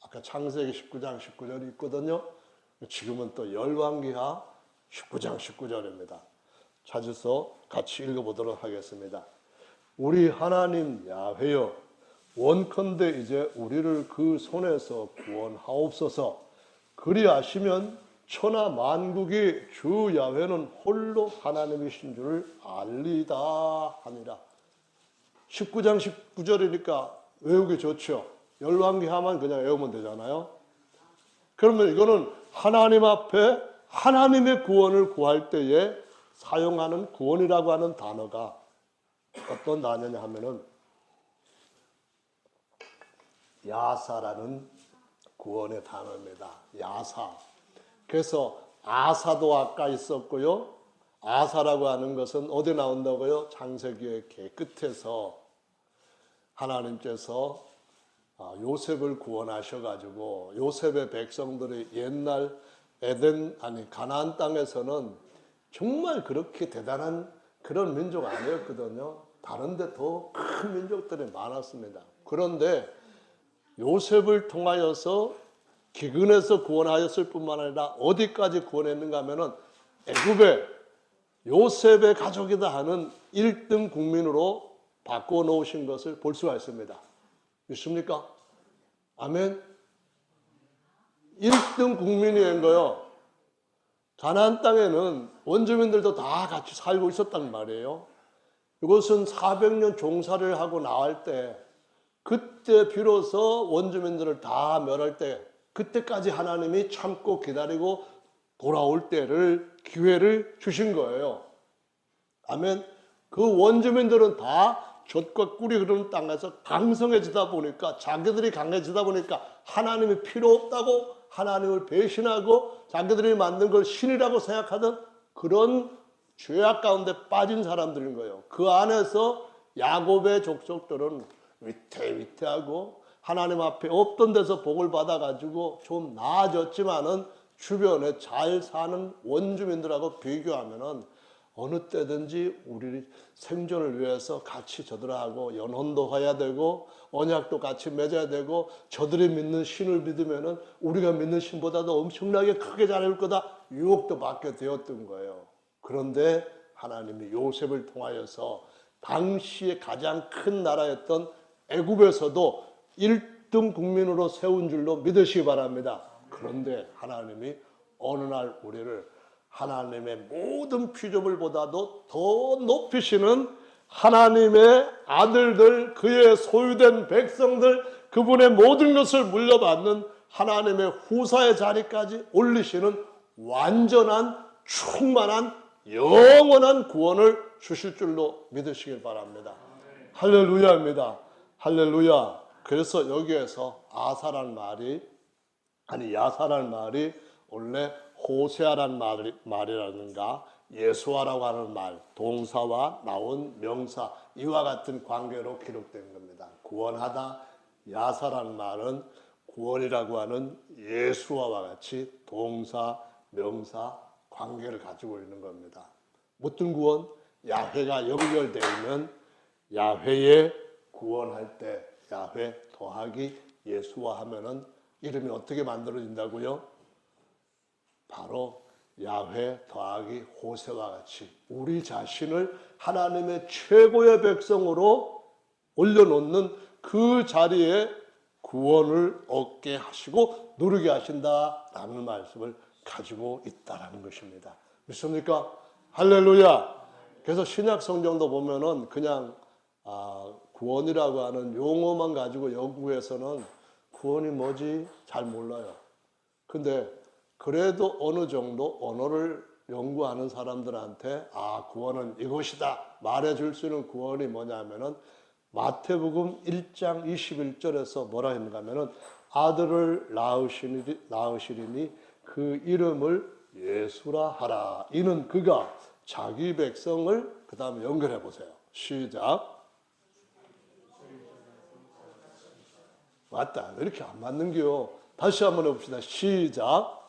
아까 창세기 19장 19절이 있거든요. 지금은 또 열왕기하 19장 19절입니다. 찾아서 같이 읽어보도록 하겠습니다. 우리 하나님 야훼여, 원컨대 이제 우리를 그 손에서 구원하옵소서. 그리하시면 천하 만국이 주 야훼는 홀로 하나님이신 줄을 알리다 하니라. 19장 19절이니까 외우기 좋죠. 열왕기하만 그냥 외우면 되잖아요. 그러면 이거는 하나님 앞에 하나님의 구원을 구할 때에 사용하는 구원이라고 하는 단어가 어떤 단어냐 하면은 야사라는 구원의 단어입니다. 야사. 그래서 아사도 아까 있었고요. 아사라고 하는 것은 어디 나온다고요? 창세기의 끝에서 하나님께서 요셉을 구원하셔가지고 요셉의 백성들이 옛날 가나안 땅에서는 정말 그렇게 대단한 그런 민족 아니었거든요. 다른데 더 큰 민족들이 많았습니다. 그런데 요셉을 통하여서 기근에서 구원하였을 뿐만 아니라 어디까지 구원했는가 하면은 애굽에 요셉의 가족이다 하는 1등 국민으로 바꿔놓으신 것을 볼 수가 있습니다. 믿습니까? 아멘. 1등 국민이 된 거요. 가나안 땅에는 원주민들도 다 같이 살고 있었단 말이에요. 이것은 400년 종살이를 하고 나올 때 그때 비로소 원주민들을 다 멸할 때 그때까지 하나님이 참고 기다리고 돌아올 때를 기회를 주신 거예요. 아멘. 그 원주민들은 다 젖과 꿀이 흐르는 땅에서 강성해지다 보니까 자기들이 강해지다 보니까 하나님이 필요 없다고 하나님을 배신하고 자기들이 만든 걸 신이라고 생각하던 그런 죄악 가운데 빠진 사람들인 거예요. 그 안에서 야곱의 족속들은 위태위태하고 하나님 앞에 없던 데서 복을 받아가지고 좀 나아졌지만은 주변에 잘 사는 원주민들하고 비교하면은 어느 때든지 우리 생존을 위해서 같이 저들하고 연혼도 해야 되고 언약도 같이 맺어야 되고 저들이 믿는 신을 믿으면은 우리가 믿는 신보다도 엄청나게 크게 잘할 거다 유혹도 받게 되었던 거예요. 그런데 하나님이 요셉을 통하여서 당시에 가장 큰 나라였던 애굽에서도 1등 국민으로 세운 줄로 믿으시기 바랍니다. 그런데 하나님이 어느 날 우리를 하나님의 모든 피조물보다도 더 높이시는 하나님의 아들들, 그의 소유된 백성들, 그분의 모든 것을 물려받는 하나님의 후사의 자리까지 올리시는 완전한 충만한 영원한 구원을 주실 줄로 믿으시길 바랍니다. 할렐루야입니다. 할렐루야. 그래서 여기에서 야사란 말이 원래 호세아란 말이라든가 예수아라고 하는 말, 동사와 나온 명사, 이와 같은 관계로 기록된 겁니다. 구원하다, 야사란 말은 구원이라고 하는 예수아와 같이 동사, 명사, 관계를 가지고 있는 겁니다. 무슨 구원? 야훼가 연결되어 있는 야훼에 구원할 때 야훼 더하기 예수아 하면은 이름이 어떻게 만들어진다고요? 바로 야훼 더하기 호세와 같이 우리 자신을 하나님의 최고의 백성으로 올려놓는 그 자리에 구원을 얻게 하시고 누리게 하신다라는 말씀을 가지고 있다라는 것입니다. 믿습니까? 할렐루야. 그래서 신약 성경도 보면은 그냥 구원이라고 하는 용어만 가지고 연구해서는 구원이 뭐지 잘 몰라요. 근데 그래도 어느 정도 언어를 연구하는 사람들한테 구원은 이것이다 말해줄 수 있는 구원이 뭐냐면은 마태복음 1장 21절에서 뭐라 했는가 하면은 아들을 낳으시리니 그 이름을 예수라 하라. 이는 그가 자기 백성을 그 다음에 연결해 보세요. 시작. 맞다. 왜 이렇게 안 맞는겨? 다시 한번 해봅시다. 시작.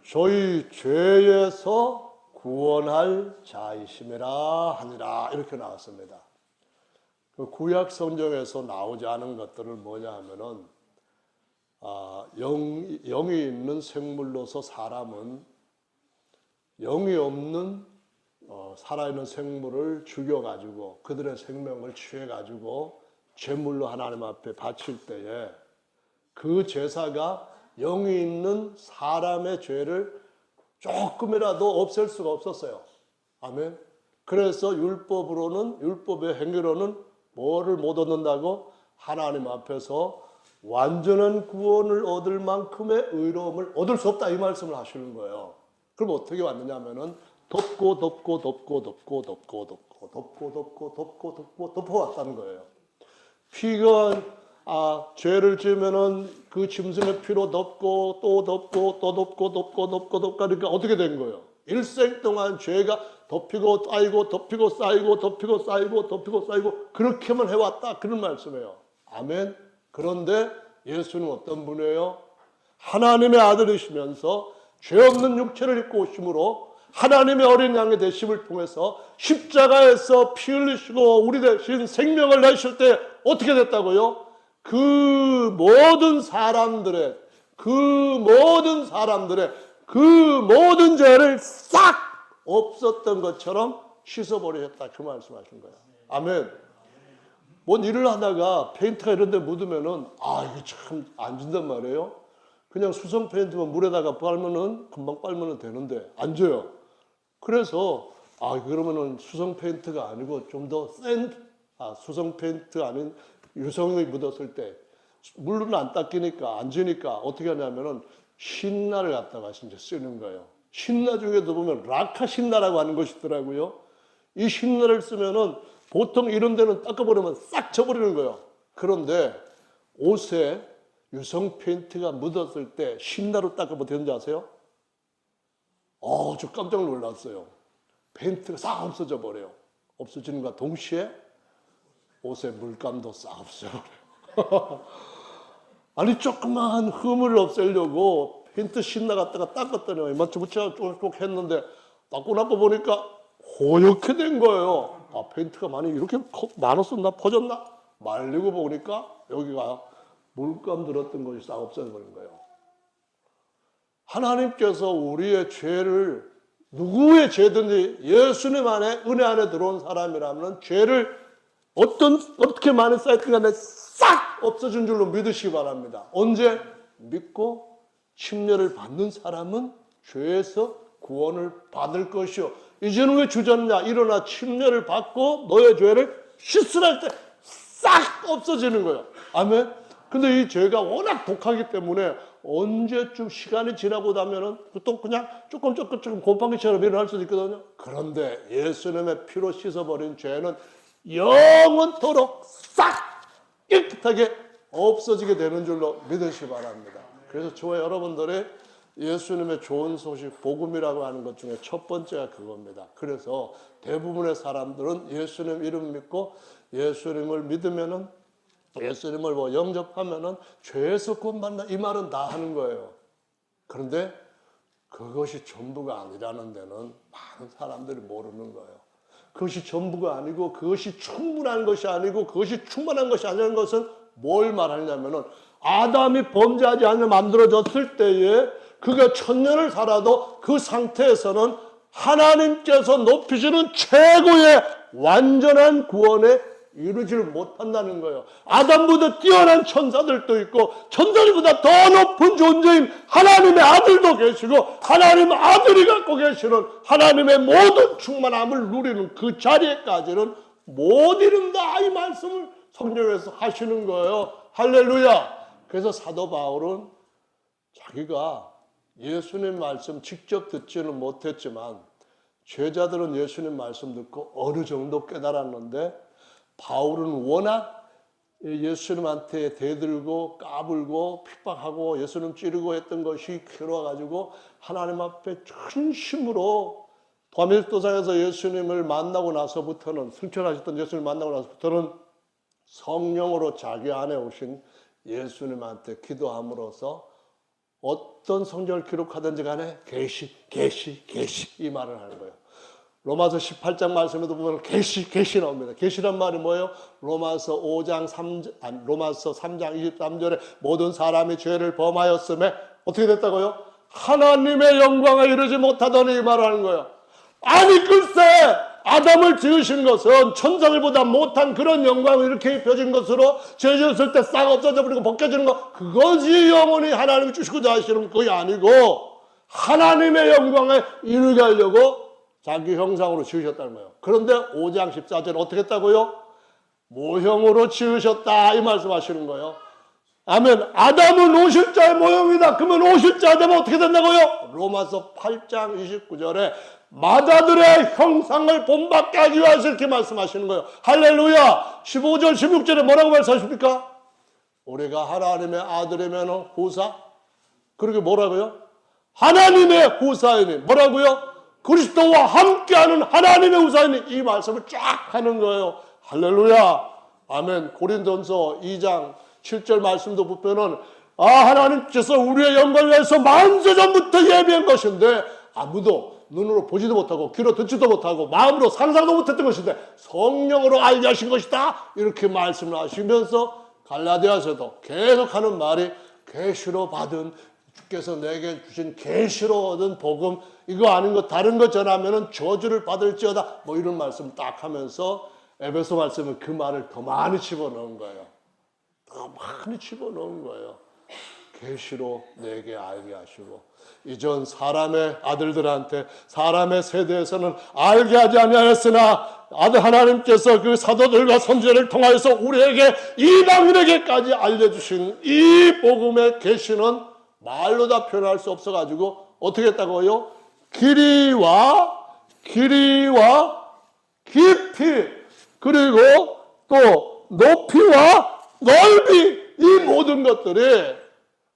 저희 죄에서 구원할 자이심이라 하니라. 이렇게 나왔습니다. 그 구약 성경에서 나오지 않은 것들을 뭐냐 하면은 영이 있는 생물로서 사람은 영이 없는 살아있는 생물을 죽여가지고 그들의 생명을 취해가지고 제물로 하나님 앞에 바칠 때에 그 제사가 영이 있는 사람의 죄를 조금이라도 없앨 수가 없었어요. 아멘. 그래서 율법의 행위로는 뭐를 못 얻는다고? 하나님 앞에서 완전한 구원을 얻을 만큼의 의로움을 얻을 수 없다 이 말씀을 하시는 거예요. 그럼 어떻게 왔느냐 하면은 덮고 덮어 왔다는 거예요. 피가 죄를 지으면은 그 짐승의 피로 덮고 또 덮고 또 덮고 덮고 덮고 덮고 그러니까 어떻게 된 거예요? 일생 동안 죄가 덮이고 쌓이고 덮이고 쌓이고 덮이고 쌓이고 덮이고 쌓이고 그렇게만 해왔다 그런 말씀이에요. 아멘. 그런데 예수는 어떤 분이에요? 하나님의 아들이시면서 죄 없는 육체를 입고 오심으로 하나님의 어린 양의 되심을 통해서 십자가에서 피 흘리시고 우리 대신 생명을 내실 때 어떻게 됐다고요? 그 모든 사람들의 그 모든 죄를 싹 없었던 것처럼 씻어버리셨다 그 말씀하신 거예요. 아멘. 뭔 일을 하다가 페인트가 이런 데 묻으면은 이게 참 안 진단 말이에요. 그냥 수성 페인트만 물에다가 빨면은 금방 빨면은 되는데 안 져요. 그래서 그러면은 수성 페인트가 아니고 좀 더 센 수성 페인트 아닌 유성이 묻었을 때 물은 안 닦이니까 안 지니까 어떻게 하냐면은 신나를 갖다가 이제 쓰는 거예요. 신나 중에도 보면 라카 신나라고 하는 것이 있더라고요. 이 신나를 쓰면은 보통 이런 데는 닦아버리면 싹 져버리는 거예요. 그런데 옷에 유성 페인트가 묻었을 때 신나로 닦아보면 되는지 아세요? 저 깜짝 놀랐어요. 페인트가 싹 없어져 버려요. 없어지는과 동시에 옷에 물감도 싹 없어져버려요. 아니 조그마한 흠을 없애려고 페인트 신나 갖다가 닦았더니 이만큼 쭉 했는데 닦고 보니까 호옇게 된 거예요. 페인트가 많이 이렇게 나눴었나 퍼졌나? 말리고 보니까 여기가 물감 들었던 것이 싹 없어져버린 거예요. 하나님께서 우리의 죄를 누구의 죄든지 예수님 안에 은혜 안에 들어온 사람이라면 죄를 어떻게 많이 쌓였든 간에 싹 없어진 줄로 믿으시기 바랍니다. 언제? 믿고 침례를 받는 사람은 죄에서 구원을 받을 것이요. 이제는 왜 주저느냐? 일어나 침례를 받고 너의 죄를 씻으라 할 때 싹 없어지는 거예요. 아멘. 근데 이 죄가 워낙 독하기 때문에 언제쯤 시간이 지나고 나면은 또 그냥 조금 곰팡이처럼 일어날 수도 있거든요. 그런데 예수님의 피로 씻어버린 죄는 영원토록 싹 깨끗하게 없어지게 되는 줄로 믿으시기 바랍니다. 그래서 저와 여러분들의 예수님의 좋은 소식, 복음이라고 하는 것 중에 첫 번째가 그겁니다. 그래서 대부분의 사람들은 예수님 이름 믿고 예수님을 믿으면은 예수님을 영접하면은 죄에서 구원받는다 이 말은 다 하는 거예요. 그런데 그것이 전부가 아니라는 데는 많은 사람들이 모르는 거예요. 그것이 전부가 아니고 그것이 충분한 것이 아니고 그것이 충만한 것이 아니라는 것은 뭘 말하냐면은 아담이 범죄하지 않으려 만들어졌을 때에 그가 1000년을 살아도 그 상태에서는 하나님께서 높이시는 최고의 완전한 구원에 이루지를 못한다는 거예요. 아담보다 뛰어난 천사들도 있고 천사들보다 더 높은 존재인 하나님의 아들도 계시고 하나님 아들이 갖고 계시는 하나님의 모든 충만함을 누리는 그 자리에까지는 못 이른다 이 말씀을 성경에서 하시는 거예요. 할렐루야. 그래서 사도 바울은 자기가 예수님 말씀 직접 듣지는 못했지만 제자들은 예수님 말씀 듣고 어느 정도 깨달았는데 바울은 워낙 예수님한테 대들고 까불고 핍박하고 예수님 찌르고 했던 것이 괴로워가지고 하나님 앞에 전심으로 다메섹도상에서 예수님을 만나고 나서부터는 승천하셨던 예수님을 만나고 나서부터는 성령으로 자기 안에 오신 예수님한테 기도함으로써 어떤 성경을 기록하든지 간에 계시 이 말을 하는 거예요. 로마서 18장 말씀에도 보면 계시 나옵니다. 계시란 말이 뭐예요? 로마서 3장 23절에 모든 사람이 죄를 범하였음에 어떻게 됐다고요? 하나님의 영광을 이루지 못하더니 이 말을 하는 거예요. 아니 글쎄 아담을 지으신 것은 천사들보다 못한 그런 영광을 이렇게 입혀진 것으로 죄 지었을 때 싹 없어져 버리고 벗겨지는 거 그것이 영원히 하나님이 주시고자 하시는 그게 아니고 하나님의 영광을 이루게 하려고 자기 형상으로 지으셨다는 거예요. 그런데 5장 14절 어떻게 했다고요? 모형으로 지으셨다 이 말씀하시는 거예요. 아멘. 아담은 오실자의 모형이다. 그러면 오실자 아담은 어떻게 된다고요? 로마서 8장 29절에 마다들의 형상을 본받게 하기 위해서 이렇게 말씀하시는 거예요. 할렐루야. 15절 16절에 뭐라고 말씀하십니까? 우리가 하나님의 아들이면 후사? 그렇게 뭐라고요? 하나님의 후사이니 뭐라고요? 그리스도와 함께하는 하나님의 후사이니 이 말씀을 쫙 하는 거예요. 할렐루야. 아멘. 고린도전서 2장 7절 말씀도 보면은 하나님께서 우리의 영광을 위해서 만세전부터 예비한 것인데 아무도 눈으로 보지도 못하고 귀로 듣지도 못하고 마음으로 상상도 못했던 것인데 성령으로 알게 하신 것이다. 이렇게 말씀을 하시면서 갈라디아서도 계속하는 말이 계시로 받은 주께서 내게 주신 계시로 얻은 복음 이거 아닌 거 다른 거 전하면은 저주를 받을지어다 뭐 이런 말씀 딱 하면서 에베소 말씀은 그 말을 더 많이 집어넣은 거예요. 더 많이 집어넣은 거예요. 계시로 내게 알게 하시고 이전 사람의 아들들한테 사람의 세대에서는 알게 하지 아니하였으나 아들 하나님께서 그 사도들과 선지자를 통하여서 우리에게 이방인에게까지 알려주신 이 복음의 계시는 말로 다 표현할 수 없어가지고 어떻게 했다고요? 길이와 깊이 그리고 또 높이와 넓이 이 모든 것들이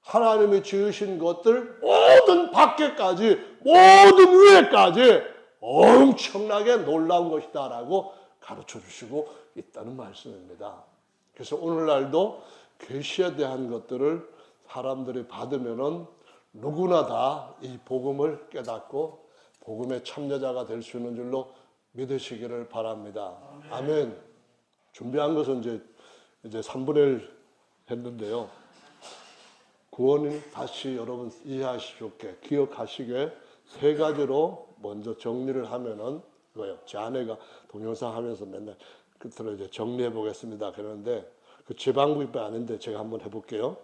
하나님이 지으신 것들 모든 밖에까지 모든 위에까지 엄청나게 놀라운 것이다 라고 가르쳐 주시고 있다는 말씀입니다. 그래서 오늘날도 계시에 대한 것들을 사람들이 받으면은 누구나 다 이 복음을 깨닫고 복음의 참여자가 될 수 있는 줄로 믿으시기를 바랍니다. 아멘. 준비한 것은 이제 3분의 1 했는데요. 구원은 다시 여러분 이해하시게 기억하시게 세 가지로 먼저 정리를 하면은 그거요. 제 아내가 동영상 하면서 맨날 끝으로 이제 정리해 보겠습니다. 그런데 그 제 방법이 아닌데 제가 한번 해볼게요.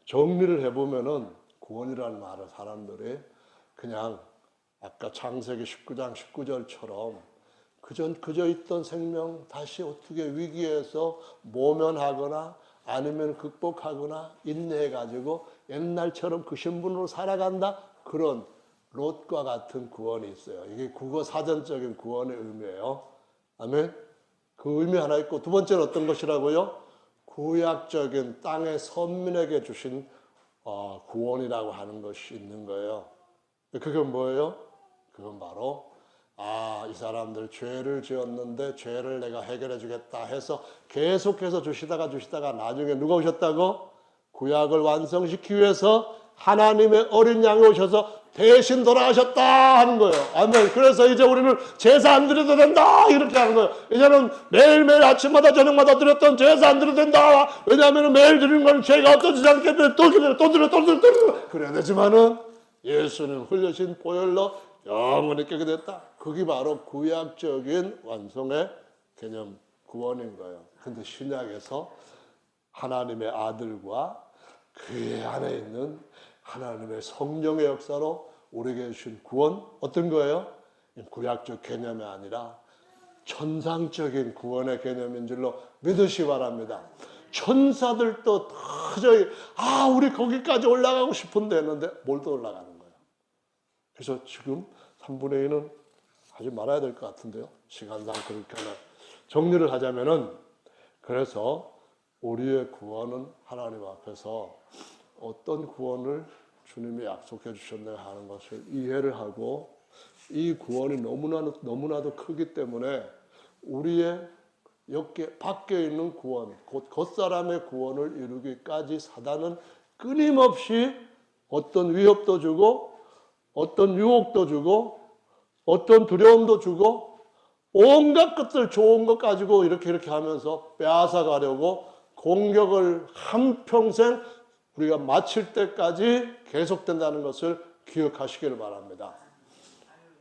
정리를 해보면은 구원이라는 말을 사람들이 그냥 아까 창세기 19장 19절처럼 그저 있던 생명 다시 어떻게 위기에서 모면하거나 아니면 극복하거나 인내해가지고 옛날처럼 그 신분으로 살아간다? 그런 롯과 같은 구원이 있어요. 이게 국어 사전적인 구원의 의미예요. 아멘? 그 의미 하나 있고 두 번째는 어떤 것이라고요? 구약적인 땅의 선민에게 주신 구원이라고 하는 것이 있는 거예요. 그건 뭐예요? 그건 바로 이 사람들 죄를 지었는데 죄를 내가 해결해 주겠다 해서 계속해서 주시다가 나중에 누가 오셨다고? 구약을 완성시키기 위해서 하나님의 어린 양이 오셔서 대신 돌아가셨다 하는 거예요. 아멘. 그래서 이제 우리는 제사 안 드려도 된다 이렇게 하는 거예요. 이제는 매일매일 아침마다 저녁마다 드렸던 제사 안 드려도 된다. 왜냐하면 매일 드리는 건 죄가 없어지지 않기 때문에 또 드려 그래야 되지만은 예수는 흘려신 보혈로 영원히 깨게 됐다. 그게 바로 구약적인 완성의 개념 구원인 거예요. 근데 신약에서 하나님의 아들과 그 안에 있는 하나님의 성령의 역사로 우리에게 주신 구원 어떤 거예요? 구약적 개념이 아니라 천상적인 구원의 개념인 줄로 믿으시 바랍니다. 천사들도 도저히 우리 거기까지 올라가고 싶은데 했는데 뭘 또 올라가는 거예요. 그래서 지금 3분의 2는 하지 말아야 될 것 같은데요. 시간상 그렇게 하나 정리를 하자면은 그래서 우리의 구원은 하나님 앞에서 어떤 구원을 주님이 약속해 주셨나 하는 것을 이해를 하고 이 구원이 너무나도 크기 때문에 우리의 밖에 있는 구원, 곧 겉사람의 구원을 이루기까지 사단은 끊임없이 어떤 위협도 주고 어떤 유혹도 주고 어떤 두려움도 주고 온갖 것들 좋은 것 가지고 이렇게 하면서 빼앗아 가려고 공격을 한평생 우리가 마칠 때까지 계속된다는 것을 기억하시기를 바랍니다.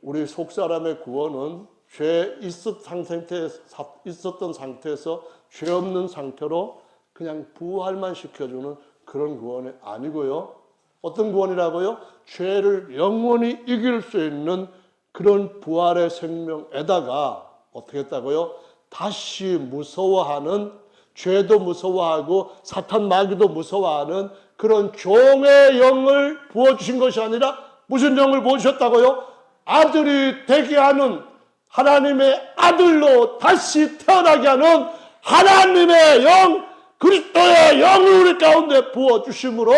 우리 속사람의 구원은 죄 있었던 상태에서 죄 없는 상태로 그냥 부활만 시켜주는 그런 구원이 아니고요. 어떤 구원이라고요? 죄를 영원히 이길 수 있는 그런 부활의 생명에다가 어떻게 했다고요? 다시 무서워하는 죄도 무서워하고 사탄 마귀도 무서워하는 그런 종의 영을 부어주신 것이 아니라 무슨 영을 부어주셨다고요? 아들이 되게 하는 하나님의 아들로 다시 태어나게 하는 하나님의 영, 그리스도의 영을 우리 가운데 부어주심으로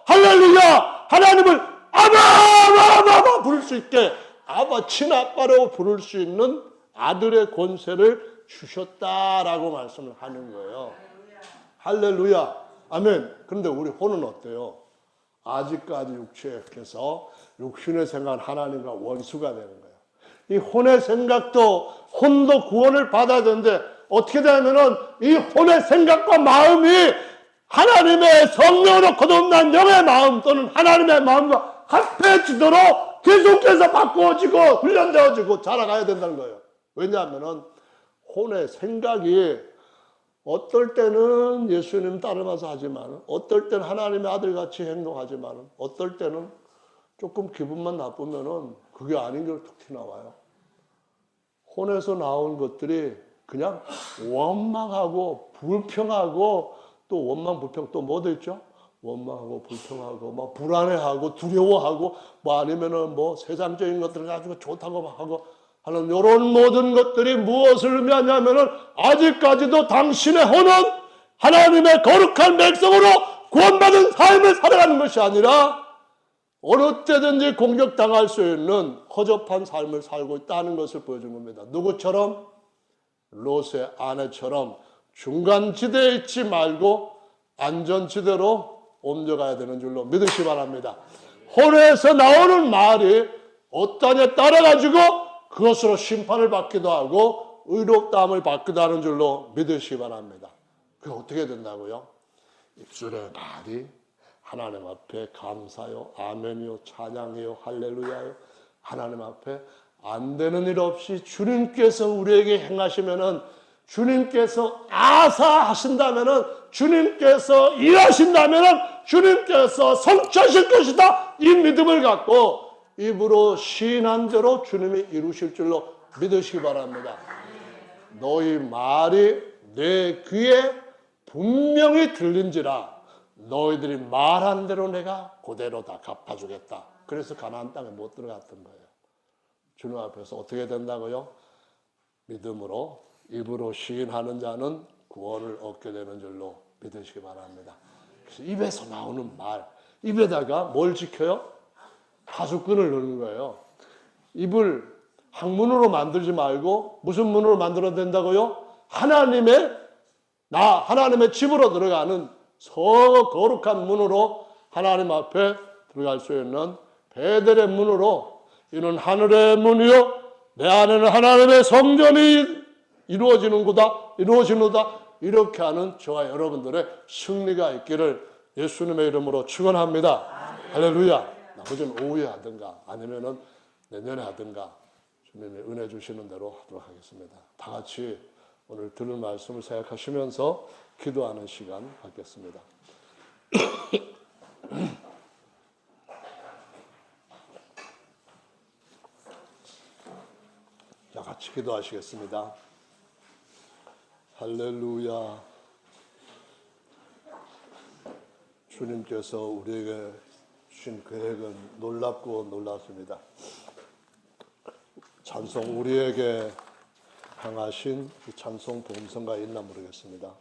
할렐루야 하나님을 아바 부를 수 있게 아바 친아빠라고 부를 수 있는 아들의 권세를 주셨다라고 말씀을 하는 거예요. 할렐루야 아멘. 그런데 우리 혼은 어때요? 아직까지 육체에서 육신의 생각은 하나님과 원수가 되는 거예요. 이 혼의 생각도 혼도 구원을 받아야 되는데 어떻게 되냐면은 이 혼의 생각과 마음이 하나님의 성령으로 거듭난 영의 마음 또는 하나님의 마음과 합해지도록 계속해서 바꾸어지고 훈련되어지고 자라가야 된다는 거예요. 왜냐하면은 혼의 생각이 어떨 때는 예수님 따르면서 하지만 어떨 때는 하나님의 아들같이 행동하지만 어떨 때는 조금 기분만 나쁘면은 그게 아닌 게 툭 튀나와요. 혼에서 나온 것들이 그냥 원망하고 불평하고 또 원망 불평 또 뭐도 있죠? 원망하고 불평하고 뭐 불안해하고 두려워하고 뭐 아니면은 뭐 세상적인 것들을 가지고 좋다고 막 하고 하는 이런 모든 것들이 무엇을 의미하냐면은 아직까지도 당신의 혼은 하나님의 거룩한 백성으로 구원받은 삶을 살아가는 것이 아니라 어느 때든지 공격당할 수 있는 허접한 삶을 살고 있다는 것을 보여준 겁니다. 누구처럼? 롯의 아내처럼 중간지대에 있지 말고 안전지대로 옮겨가야 되는 줄로 믿으시 바랍니다. 혼에서 나오는 말이 어떠냐에 따라가지고 그것으로 심판을 받기도 하고 의롭다함을 받기도 하는 줄로 믿으시 바랍니다. 그게 어떻게 된다고요? 입술의 말이 하나님 앞에 감사요, 아멘이요, 찬양이요, 할렐루야요. 하나님 앞에 안 되는 일 없이 주님께서 우리에게 행하시면은 주님께서 아사하신다면은 주님께서 일하신다면은 주님께서 성취하실 것이다. 이 믿음을 갖고 입으로 시인한 대로 주님이 이루실 줄로 믿으시기 바랍니다. 너희 말이 내 귀에 분명히 들린지라 너희들이 말한 대로 내가 그대로 다 갚아주겠다. 그래서 가나안 땅에 못 들어갔던 거예요. 주님 앞에서 어떻게 된다고요? 믿음으로 입으로 시인하는 자는 구원을 얻게 되는 줄로 믿으시기 바랍니다. 그래서 입에서 나오는 말, 입에다가 뭘 지켜요? 파수꾼을 넣는 거예요. 입을 학문으로 만들지 말고 무슨 문으로 만들어야 된다고요? 하나님의 집으로 들어가는 거룩한 문으로 하나님 앞에 들어갈 수 있는 베델의 문으로 이는 하늘의 문이요 내 안에는 하나님의 성전이 이루어지는구다 이렇게 하는 저와 여러분들의 승리가 있기를 예수님의 이름으로 축원합니다. 할렐루야. 나머지는 오후에 하든가 아니면은 내년에 하든가 주님이 은혜 주시는 대로 하도록 하겠습니다. 다 같이 오늘 들은 말씀을 생각하시면서 기도하는 시간 갖겠습니다. 자, 같이 기도하시겠습니다. 할렐루야. 주님께서 우리에게 주신 계획은 놀랍고 놀랍습니다. 찬송 우리에게 향하신 이 찬송 봉성가 있나 모르겠습니다.